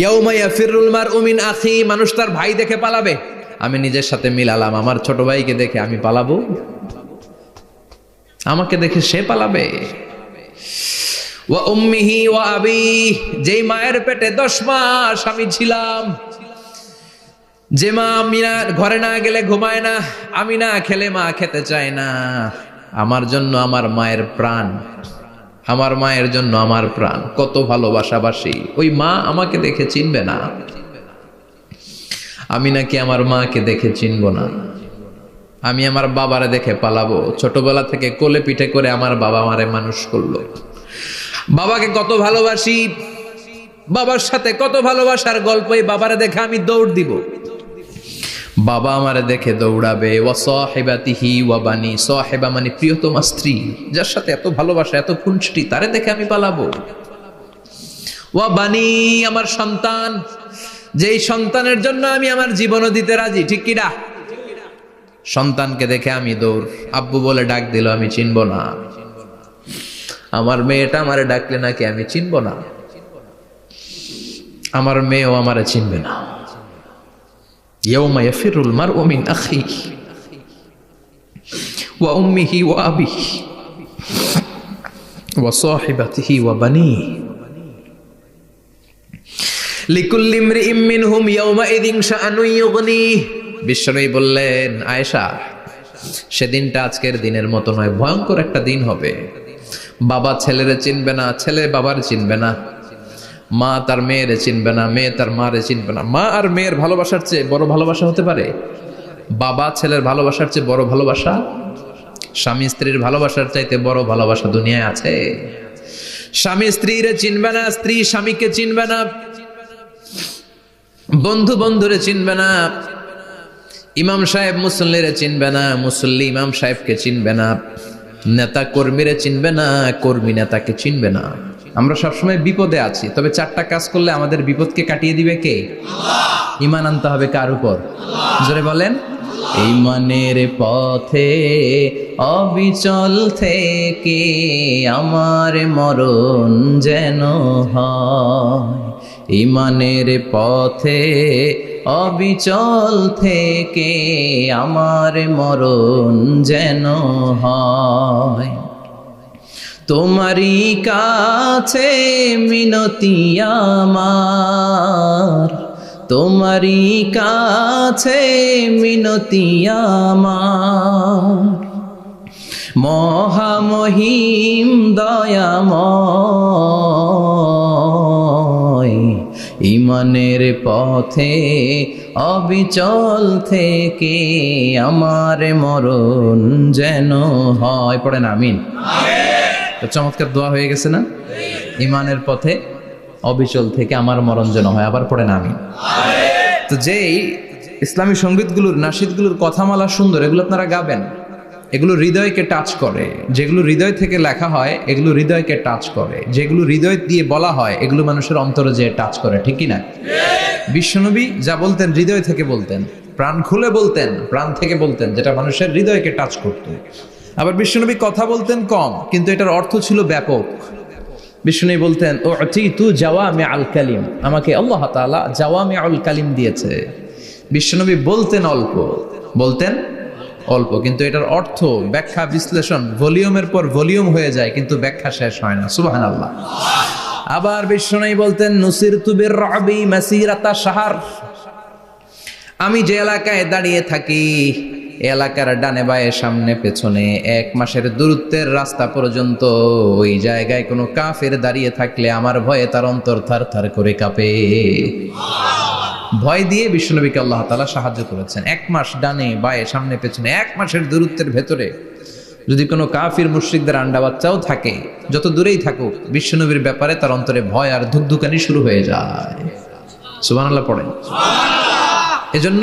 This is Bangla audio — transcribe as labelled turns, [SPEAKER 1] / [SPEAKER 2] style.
[SPEAKER 1] ইয়াউমা ইয়াফিরুল মারউ মিন আখি, মানুষ তার ভাই দেখে পালাবে। আমি নিজের সাথে মিলালাম, আমার ছোট ভাইকে দেখে আমি পালাবো? আমাকে দেখে সে পালাবে? ওয়া উম্মিহি ওয়া আবি, যেই মায়ের পেটে 10 মাস আমি ছিলাম, যে মা আমি না ঘরে না গেলে ঘুমায় না, আমি না খেলে মা খেতে চায় না, আমার জন্য আমার মায়ের প্রাণ, আমার মায়ের জন্য আমার প্রাণ, কত ভালোবাসাবাসী। ওই মা আমাকে দেখে চিনবে না, আমি নাকি আমার মাকে দেখে চিনব না। আমি আমার বাবারে দেখে পালাবো। ছোটবেলা থেকে কোলে পিঠে করে আমার বাবা আমারে মানুষ করলো, বাবাকে কত ভালোবাসি, বাবার সাথে কত ভালোবাসার গল্প, এই বাবারে দেখে আমি দৌড় দিব, বাবা আমারে দেখে দৌড়াবে। ওয়া সাহিবাতিহি ওয়া বানি, সাহিবা মানে প্রিয়তমা স্ত্রী, যার সাথে এত ভালোবাসা এত খুনসুটি, তারে দেখে আমি পালাবো। ওয়া বানি, আমার সন্তান, যেই সন্তানের জন্য আমি আমার জীবনও দিতে রাজি, ঠিক কিনা? সন্তানকে দেখে আমি দৌড়। আব্বু বলে ডাক দিল, আমি চিনব না। আমার মেয়েটা আমারে ডাকলে নাকি আমি চিনব না, আমার মেয়েও আমারে চিনবে না। ইয়াউমা ইয়াফিরুল মারউ মিন আখিহি ওয়া উম্মিহি ওয়া আবিহি ওয়া সাহিবাতিহি ওয়া বানিহি লিকুল্লি ইমরিইম মিনহুম ইয়াউমাইযিন শাআনুন ইউগনিহি। বিশ্বনবী বললেন, আয়েশা, সেদিনটা আজকের দিনের মতো নয়, ভয়ঙ্কর একটা দিন হবে। বাবা ছেলেরে চিনবে না, ছেলে বাবার চিনবে না, মা তার মেয়েরে চিনবে না, মেয়ে তার মারে চিনবে না। মা আর মেয়ের ভালোবাসার চেয়ে বড় ভালোবাসা হতে পারে? বাবা ছেলের ভালোবাসার চেয়ে বড় ভালোবাসা? স্বামী স্ত্রীর ভালোবাসার চাইতে বড় ভালোবাসা দুনিয়ায় আছে? স্বামী স্ত্রীরে চিনবে না, স্ত্রী স্বামীকে চিনবে না, বন্ধু বন্ধুরে চিনবে না, ইমাম সাহেব মুসল্লিরে চিনবে না, মুসল্লি ইমাম সাহেবকে চিনবে না, নেতা কর্মীরে চিনবে না, কর্মী নেতাকে চিনবে না। আমরা সবসময় বিপদে আছি, তবে 4টা কাজ করলে আমাদের বিপদকে কাটিয়ে দিবে কে? আল্লাহ। ঈমান আনতে হবে কার উপর? জোরে বলেন। ঈমানের পথে অবিচল থেকে আমার মরণ যেন হয়, ঈমানের পথে অবিচল থেকে আমার মরণ যেন হয়। তোমারই কাছে মিনতি আমার, তোমারই কাছে মিনতি আমার, মহামহিম দয়াময়, ঈমানের পথে অবিচল থেকে আমার মরণ যেন হয়। পড়েন আমিন। চমৎকার দোয়া হয়ে গেছে না? ঈমানের পথে অবিচল থেকে আমার মরণ যেন হয়। আবার পড়েন আমিন। তো যেই ইসলামী সঙ্গীতগুলোর, নাশিদগুলোর কথামালা সুন্দর, এগুলো আপনারা গাবেন, এগুলো হৃদয়কে টাচ করে। যেগুলো হৃদয় থেকে লেখা হয় এগুলো হৃদয়কে টাচ করে, যেগুলো হৃদয় দিয়ে বলা হয় এগুলো মানুষের অন্তরে যে টাচ করে, ঠিক কি না? বিশ্বনবী যা বলতেন হৃদয় থেকে বলতেন, প্রাণ খুলে বলতেন, প্রাণ থেকে বলতেন, যেটা মানুষের হৃদয়কে টাচ করত। আবার বিশ্বনবী কথা বলতেন কম, কিন্তু এটার অর্থ ছিল ব্যাপক। বিশ্বনবী বলতেন, উতিতু জাওয়ামিআল কালিম, আমাকে আল্লাহ তাআলা জাওয়ামিউল কালিম দিয়েছে। বিশ্বনবী বলতেন অল্প, বলতেন অল্প, কিন্তু এটার অর্থ, ব্যাখ্যা, বিশ্লেষণ ভলিউমের পর ভলিউম হয়ে যায়, কিন্তু ব্যাখ্যা শেষ হয় না। সুবহানাল্লাহ। আবার বিশ্বনবী বলতেন, নুসিরতু বিররবি মাসিরাতা শাহর, আমি যে এলাকায় দাঁড়িয়ে থাকি এলাকার ডানে বায়ে সামনে পেছনে 1 মাসের দূরত্বের রাস্তা পর্যন্ত ওই জায়গায় কোনো কাফের দাঁড়িয়ে থাকলে আমার ভয়ে তার অন্তর থার থার করে কাঁপে। ভয় দিয়ে বিশ্বনবীকে আল্লাহ তাআলা সাহায্য করেছেন। 1 মাস ডানে বায়ে সামনে পেছনে 1 মাসের দূরত্বের ভেতরে যদি কোনো কাফির মুশরিকদের আন্ডা বাচ্চাও থাকে, যত দূরেই থাকুক, বিশ্বনবীর ব্যাপারে তার অন্তরে ভয় আর ধুকধুকানি শুরু হয়ে যায়। সুবহানাল্লাহ পড়েন। এজন্য